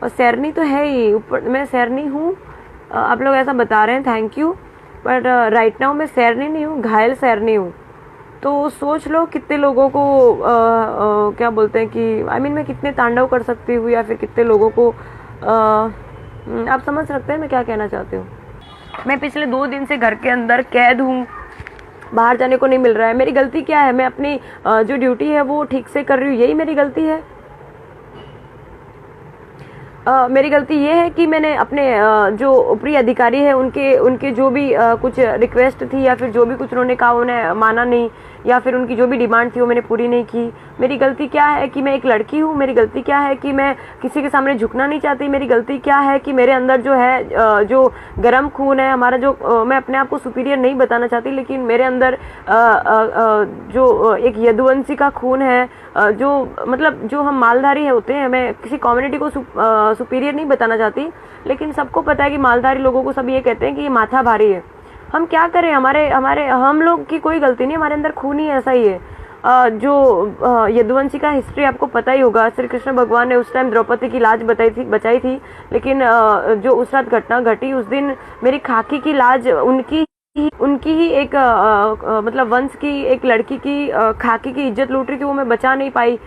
और सैरनी तो है ही, ऊपर मैं सैरनी हूँ। आप लोग ऐसा बता रहे हैं, थैंक यू, पर राइट नाउ मैं सैरनी नहीं हूँ, घायल सैरनी हूँ। तो सोच लो कितने लोगों को क्या बोलते हैं कि मैं कितने तांडव कर सकती हूँ, या फिर कितने लोगों को आप समझ सकते हैं मैं क्या कहना चाहती हूँ। मैं पिछले 2 दिन से घर के अंदर कैद हूँ, बाहर जाने को नहीं मिल रहा है। मेरी गलती क्या है? मैं अपनी जो ड्यूटी है वो ठीक से कर रही हूँ, यही मेरी गलती है। मेरी गलती ये है कि मैंने अपने जो ऊपरी अधिकारी है उनके जो भी कुछ रिक्वेस्ट थी, या फिर जो भी कुछ उन्होंने कहा उन्हें माना नहीं, या फिर उनकी जो भी डिमांड थी वो मैंने पूरी नहीं की। मेरी गलती क्या है कि मैं एक लड़की हूँ। मेरी गलती क्या है कि मैं किसी के सामने झुकना नहीं चाहती। मेरी गलती क्या है कि मेरे अंदर जो है जो गर्म खून है हमारा, जो मैं अपने आप को सुपीरियर नहीं बताना चाहती, लेकिन मेरे अंदर जो एक यदुवंशी का खून है, जो मतलब जो हम मालधारी होते हैं। मैं किसी कम्युनिटी को सुपीरियर नहीं बताना चाहती, लेकिन सबको पता है कि मालधारी लोगों को सब ये कहते हैं कि ये माथा भारी है। हम क्या करें? हमारे हम लोग की कोई गलती नहीं, हमारे अंदर खून ही ऐसा ही है। जो यदुवंशी का हिस्ट्री आपको पता ही होगा। श्री कृष्ण भगवान ने उस टाइम द्रौपदी की लाज बचाई थी, लेकिन जो उस रात घटना घटी उस दिन मेरी खाकी की लाज उनकी ही एक मतलब वंश की एक लड़की की खाकी की इज्जत लूट रही थी, वो मैं बचा नहीं पाई।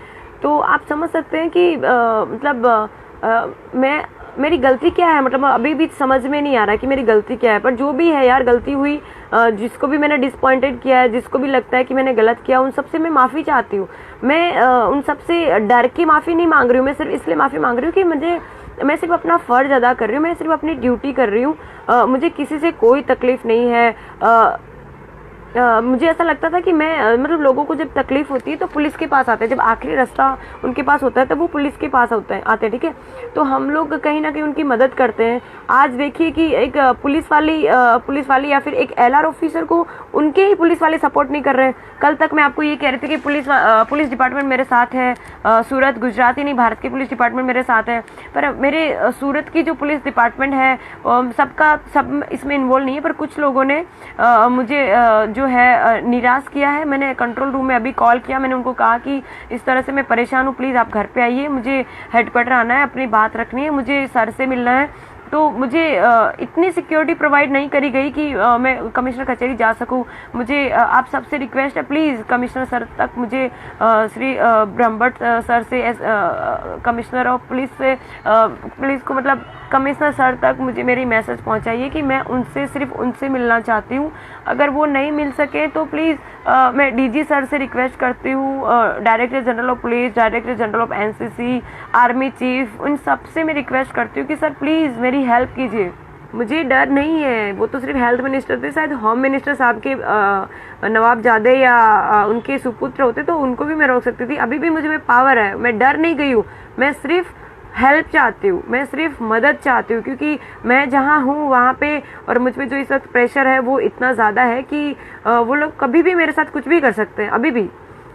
तो आप समझ सकते हैं कि मेरी गलती क्या है। मतलब अभी भी समझ में नहीं आ रहा कि मेरी गलती क्या है, पर जो भी है यार, गलती हुई। जिसको भी मैंने डिसअपॉइंटेड किया है, जिसको भी लगता है कि मैंने गलत किया, उन सबसे मैं माफ़ी चाहती हूँ। मैं उन सबसे डर की माफ़ी नहीं मांग रही हूँ, मैं सिर्फ इसलिए माफ़ी मांग रही हूँ कि मैं सिर्फ अपना फ़र्ज अदा कर रही हूँ, मैं सिर्फ अपनी ड्यूटी कर रही हूँ। मुझे किसी से कोई तकलीफ़ नहीं है। मुझे ऐसा लगता था कि मैं मतलब लोगों को जब तकलीफ होती है तो पुलिस के पास आते हैं, जब आखिरी रास्ता उनके पास होता है तब वो पुलिस के पास आते हैं, ठीक है। तो हम लोग कहीं ना कहीं उनकी मदद करते हैं। आज देखिए कि एक पुलिस वाली या फिर एक LR ऑफिसर को उनके ही पुलिस वाले सपोर्ट नहीं कर रहे हैं। कल तक मैं आपको ये कह रही थी कि पुलिस डिपार्टमेंट मेरे साथ है, सूरत गुजरात ही नहीं भारत की पुलिस डिपार्टमेंट मेरे साथ है, पर मेरे सूरत की जो पुलिस डिपार्टमेंट है सब इसमें इन्वॉल्व नहीं है। पर कुछ लोगों ने मुझे जो है निराश किया है। मैंने कंट्रोल रूम में अभी कॉल किया, मैंने उनको कहा कि इस तरह से मैं परेशान हूँ, प्लीज़ आप घर पे आइए, मुझे हेडक्वार्टर आना है, अपनी बात रखनी है, मुझे सर से मिलना है। तो मुझे इतनी सिक्योरिटी प्रोवाइड नहीं करी गई कि मैं कमिश्नर कचहरी जा सकूं। मुझे आप सबसे रिक्वेस्ट है, प्लीज़ कमिश्नर सर तक मुझे श्री ब्रह्मभट्ट सर से कमिश्नर ऑफ पुलिस से पुलिस को मतलब कमिश्नर सर तक मुझे मेरी मैसेज पहुंचाइए कि मैं सिर्फ उनसे मिलना चाहती हूँ। अगर वो नहीं मिल सके तो प्लीज़ मैं DG सर से रिक्वेस्ट करती हूँ, director general of police, director general of NCC, army chief, उन सब से मैं रिक्वेस्ट करती हूँ कि सर प्लीज़ मेरी हेल्प कीजिए। मुझे डर नहीं है, वो तो सिर्फ हेल्थ मिनिस्टर थे, शायद होम मिनिस्टर साहब के नवाबजादे या उनके सुपुत्र होते तो उनको भी मैं रोक सकती थी। अभी भी मुझे में पावर है, मैं डर नहीं गई हूँ, मैं सिर्फ हेल्प चाहती हूँ, मैं सिर्फ मदद चाहती हूँ, क्योंकि मैं जहाँ हूँ वहाँ पे और मुझ पे जो इस वक्त प्रेशर है वो इतना ज़्यादा है कि वो लोग कभी भी मेरे साथ कुछ भी कर सकते हैं। अभी भी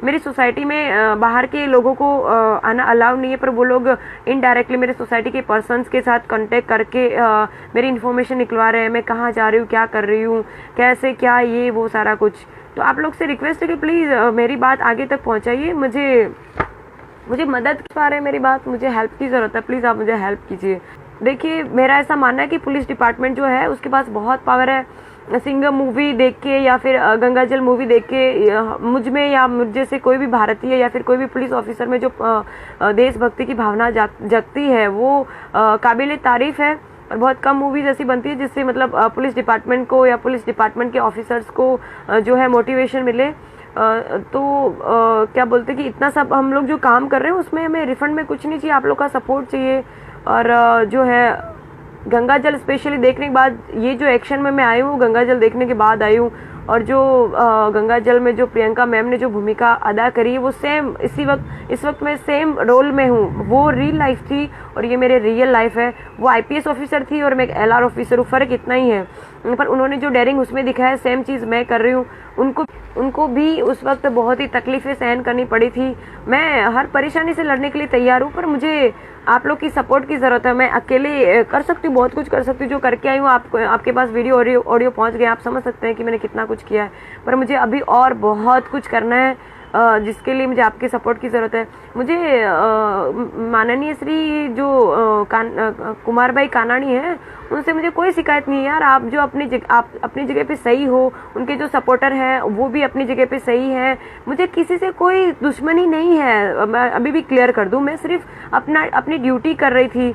मेरी सोसाइटी में बाहर के लोगों को आना अलाउ नहीं है, पर वो लोग इनडायरेक्टली मेरे सोसाइटी के पर्सन्स के साथ कांटेक्ट करके मेरी इन्फॉर्मेशन निकलवा रहे हैं, मैं कहाँ जा रही हूँ, क्या कर रही हूँ, कैसे क्या, ये वो सारा कुछ। तो आप लोग से रिक्वेस्ट है कि प्लीज़ मेरी बात आगे तक पहुँचाइए। मुझे मदद पा रहे हैं मेरी बात, मुझे हेल्प की ज़रूरत है, प्लीज़ आप मुझे हेल्प कीजिए। देखिए मेरा ऐसा मानना है कि पुलिस डिपार्टमेंट जो है उसके पास बहुत पावर है। सिंघम मूवी देख के या फिर गंगाजल मूवी देख के मुझ में या मुझ जैसे कोई भी भारतीय या फिर कोई भी पुलिस ऑफिसर में जो देशभक्ति की भावना जगती है वो काबिल तारीफ़ है। और बहुत कम मूवीज़ ऐसी बनती है जिससे मतलब पुलिस डिपार्टमेंट को या पुलिस डिपार्टमेंट के ऑफिसर्स को जो है मोटिवेशन मिले। क्या बोलते कि इतना सब हम लोग जो काम कर रहे हैं उसमें हमें रिफंड में कुछ नहीं चाहिए, आप लोग का सपोर्ट चाहिए। और जो है गंगाजल स्पेशली देखने के बाद, ये जो एक्शन में मैं आई हूँ गंगाजल देखने के बाद आई हूँ, और जो गंगाजल में जो प्रियंका मैम ने जो भूमिका अदा करी है वो सेम इस वक्त मैं सेम रोल में हूँ। वो रियल लाइफ थी और ये मेरे रियल लाइफ है। वो IPS ऑफिसर थी और मैं एक LR ऑफिसर हूँ, फ़र्क इतना ही है। पर उन्होंने जो डेयरिंग उसमें दिखाया सेम चीज़ मैं कर रही हूँ। उनको भी उस वक्त बहुत ही तकलीफ़ें सहन करनी पड़ी थी। मैं हर परेशानी से लड़ने के लिए तैयार हूँ, पर मुझे आप लोग की सपोर्ट की ज़रूरत है। मैं अकेले कर सकती हूँ, बहुत कुछ कर सकती हूँ, जो करके आई हूँ आपके पास वीडियो ऑडियो पहुँच गया, आप समझ सकते हैं कि मैंने कितना कुछ किया है। पर मुझे अभी और बहुत कुछ करना है। जिसके लिए मुझे आपके सपोर्ट की ज़रूरत है। मुझे माननीय श्री जो कुमार भाई कानाणी है, उनसे मुझे कोई शिकायत नहीं है यार। आप जो आप अपनी जगह पे सही हो, उनके जो सपोर्टर हैं वो भी अपनी जगह पे सही है। मुझे किसी से कोई दुश्मनी नहीं है, मैं अभी भी क्लियर कर दूं। मैं सिर्फ अपनी ड्यूटी कर रही थी,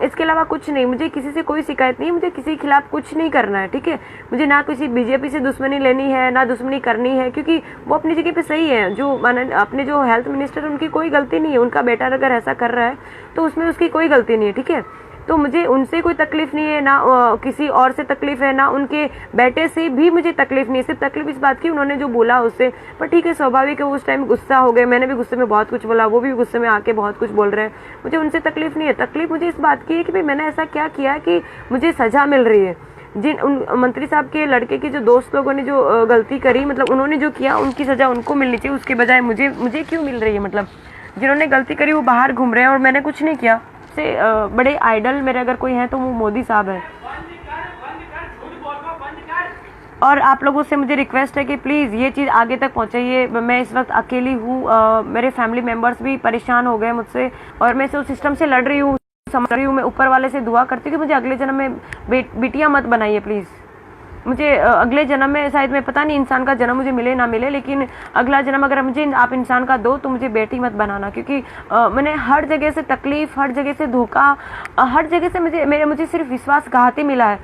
इसके अलावा कुछ नहीं। मुझे किसी से कोई शिकायत नहीं, मुझे किसी के खिलाफ कुछ नहीं करना है, ठीक है। मुझे ना किसी बीजेपी से दुश्मनी लेनी है, ना दुश्मनी करनी है, क्योंकि वो अपनी जगह पे सही है। जो अपने जो हेल्थ मिनिस्टर, उनकी कोई गलती नहीं है। उनका बेटा अगर ऐसा कर रहा है तो उसमें उसकी कोई गलती नहीं है, ठीक है। तो मुझे उनसे कोई तकलीफ नहीं है, ना किसी और से तकलीफ है, ना उनके बेटे से भी मुझे तकलीफ नहीं है। सिर्फ तकलीफ इस बात की, उन्होंने जो बोला उससे। पर ठीक है, स्वाभाविक है, उस टाइम गुस्सा हो गए। मैंने भी गुस्से में बहुत कुछ बोला, वो भी गुस्से में आके बहुत कुछ बोल रहे हैं। मुझे उनसे तकलीफ नहीं है। तकलीफ मुझे इस बात की है कि भाई मैंने ऐसा क्या किया कि मुझे सजा मिल रही है। जिन उन मंत्री साहब के लड़के के जो दोस्त लोगों ने जो गलती करी, मतलब उन्होंने जो किया, उनकी सजा उनको मिलनी चाहिए, उसके बजाय मुझे क्यों मिल रही है। मतलब जिन्होंने गलती करी वो बाहर घूम रहे हैं और मैंने कुछ नहीं किया। से बड़े आइडल मेरे अगर कोई है तो वो मोदी साहब है। और आप लोगों से मुझे रिक्वेस्ट है कि प्लीज़ ये चीज़ आगे तक पहुंचाइए। मैं इस वक्त अकेली हूँ, मेरे फैमिली मेम्बर्स भी परेशान हो गए मुझसे, और मैं इस सिस्टम से लड़ रही हूँ, समझ रही हूँ। मैं ऊपर वाले से दुआ करती हूँ कि मुझे अगले जन्म में बिटिया मत बनाइए प्लीज़। मुझे अगले जन्म में शायद, मैं पता नहीं इंसान का जन्म मुझे मिले ना मिले, लेकिन अगला जन्म अगर मुझे आप इंसान का दो तो मुझे बेटी मत बनाना। क्योंकि मैंने हर जगह से तकलीफ, हर जगह से धोखा, हर जगह से मुझे सिर्फ विश्वासघाती मिला है।